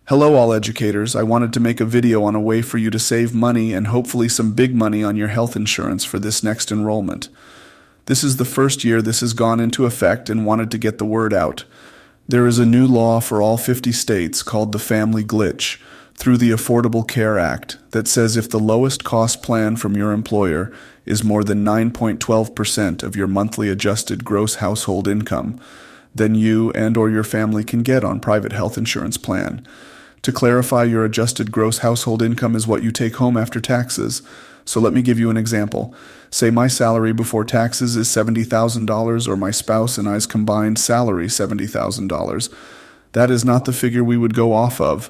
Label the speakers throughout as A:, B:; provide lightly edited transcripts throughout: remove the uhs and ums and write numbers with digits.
A: Hello all educators, I wanted to make a video on a way for you to save money and hopefully some big money on your health insurance for this next enrollment. This is the first year this has gone into effect and wanted to get the word out. There is a new law for all 50 states called the Family Glitch through the Affordable Care Act that says if the lowest cost plan from your employer is more than 9.12% of your monthly adjusted gross household income, then you and/or your family can get on private health insurance plan. To clarify, your adjusted gross household income is what you take home after taxes. So let me give you an example. Say my salary before taxes is $70,000 or my spouse and I's combined salary $70,000. That is not the figure we would go off of.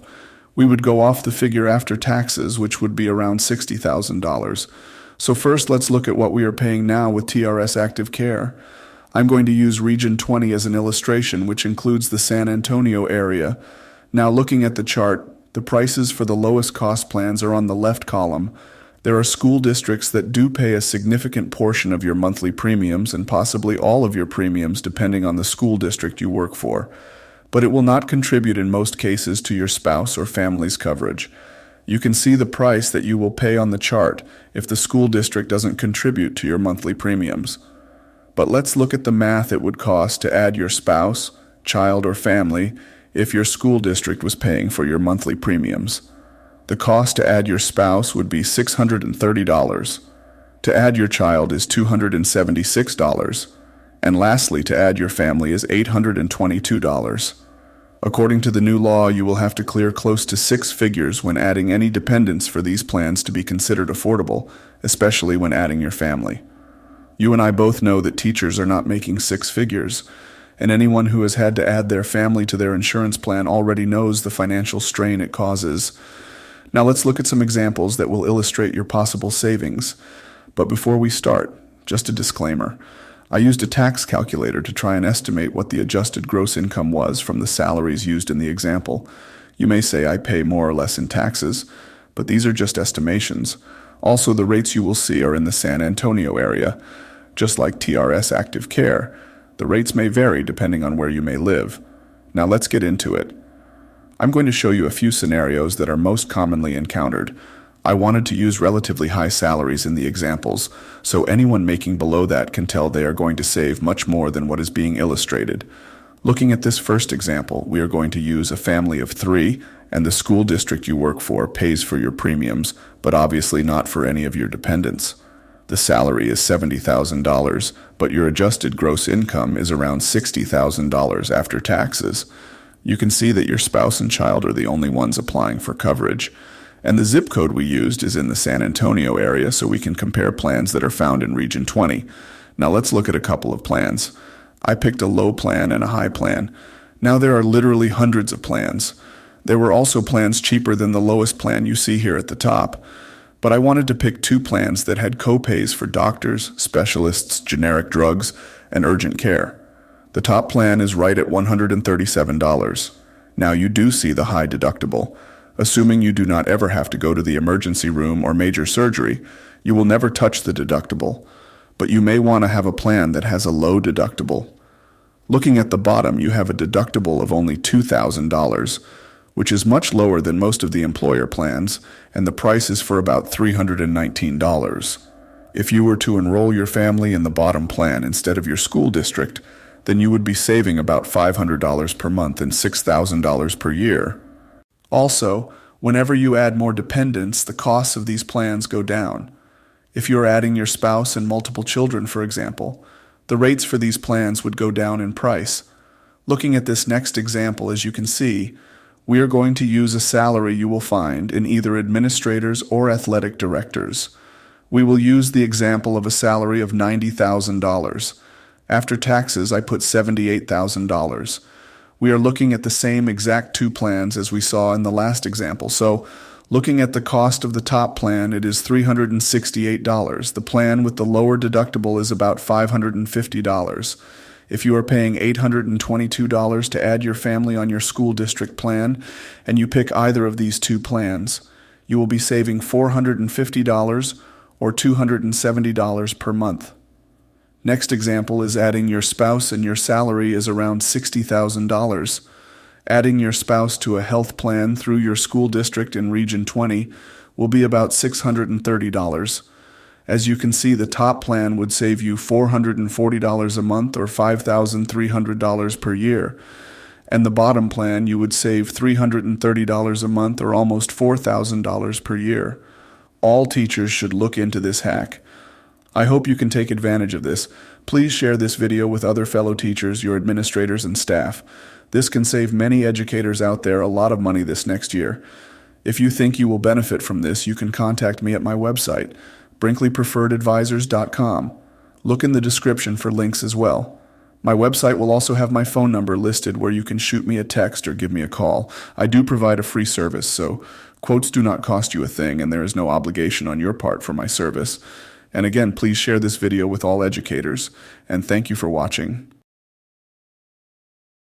A: We would go off the figure after taxes, which would be around $60,000. So first, let's look at what we are paying now with TRS Active Care. I'm going to use Region 20 as an illustration, which includes the San Antonio area. Now looking at the chart, the prices for the lowest cost plans are on the left column. There are school districts that do pay a significant portion of your monthly premiums and possibly all of your premiums depending on the school district you work for. But it will not contribute in most cases to your spouse or family's coverage. You can see the price that you will pay on the chart if the school district doesn't contribute to your monthly premiums. But let's look at the math it would cost to add your spouse, child, or family if your school district was paying for your monthly premiums. The cost to add your spouse would be $630. To add your child is $276. And lastly, to add your family is $822. According to the new law, you will have to clear close to 6 figures when adding any dependents for these plans to be considered affordable, especially when adding your family. You and I both know that teachers are not making 6 figures, and anyone who has had to add their family to their insurance plan already knows the financial strain it causes. Now let's look at some examples that will illustrate your possible savings. But before we start, just a disclaimer. I used a tax calculator to try and estimate what the adjusted gross income was from the salaries used in the example. You may say I pay more or less in taxes, but these are just estimations. Also, the rates you will see are in the San Antonio area. Just like TRS Active Care, the rates may vary depending on where you may live. Now let's get into it. I'm going to show you a few scenarios that are most commonly encountered. I wanted to use relatively high salaries in the examples, so anyone making below that can tell they are going to save much more than what is being illustrated. Looking at this first example, we are going to use a family of 3, and the school district you work for pays for your premiums, but obviously not for any of your dependents. The salary is $70,000, but your adjusted gross income is around $60,000 after taxes. You can see that your spouse and child are the only ones applying for coverage. And the zip code we used is in the San Antonio area, so we can compare plans that are found in Region 20. Now let's look at a couple of plans. I picked a low plan and a high plan. Now there are literally hundreds of plans. There were also plans cheaper than the lowest plan you see here at the top. But I wanted to pick 2 plans that had co-pays for doctors, specialists, generic drugs, and urgent care. The top plan is right at $137. Now you do see the high deductible. Assuming you do not ever have to go to the emergency room or major surgery, you will never touch the deductible. But you may want to have a plan that has a low deductible. Looking at the bottom, you have a deductible of only $2,000. Which is much lower than most of the employer plans, and the price is for about $319. If you were to enroll your family in the bottom plan instead of your school district, then you would be saving about $500 per month and $6,000 per year. Also, whenever you add more dependents, the costs of these plans go down. If you're adding your spouse and multiple children, for example, the rates for these plans would go down in price. Looking at this next example, as you can see, we are going to use a salary you will find in either administrators or athletic directors. We will use the example of a salary of $90,000. After taxes, I put $78,000. We are looking at the same exact 2 plans as we saw in the last example. So, looking at the cost of the top plan, it is $368. The plan with the lower deductible is about $550. If you are paying $822 to add your family on your school district plan, and you pick either of these 2 plans, you will be saving $450 or $270 per month. Next example is adding your spouse and your salary is around $60,000. Adding your spouse to a health plan through your school district in Region 20 will be about $630. As you can see, the top plan would save you $440 a month or $5,300 per year. And the bottom plan, you would save $330 a month or almost $4,000 per year. All teachers should look into this hack. I hope you can take advantage of this. Please share this video with other fellow teachers, your administrators, and staff. This can save many educators out there a lot of money this next year. If you think you will benefit from this, you can contact me at my website, brinkleypreferredadvisors.com. Look in the description for links as well. My website will also have my phone number listed where you can shoot me a text or give me a call. I do provide a free service, so quotes do not cost you a thing and there is no obligation on your part for my service. And again, please share this video with all educators, and thank you for watching.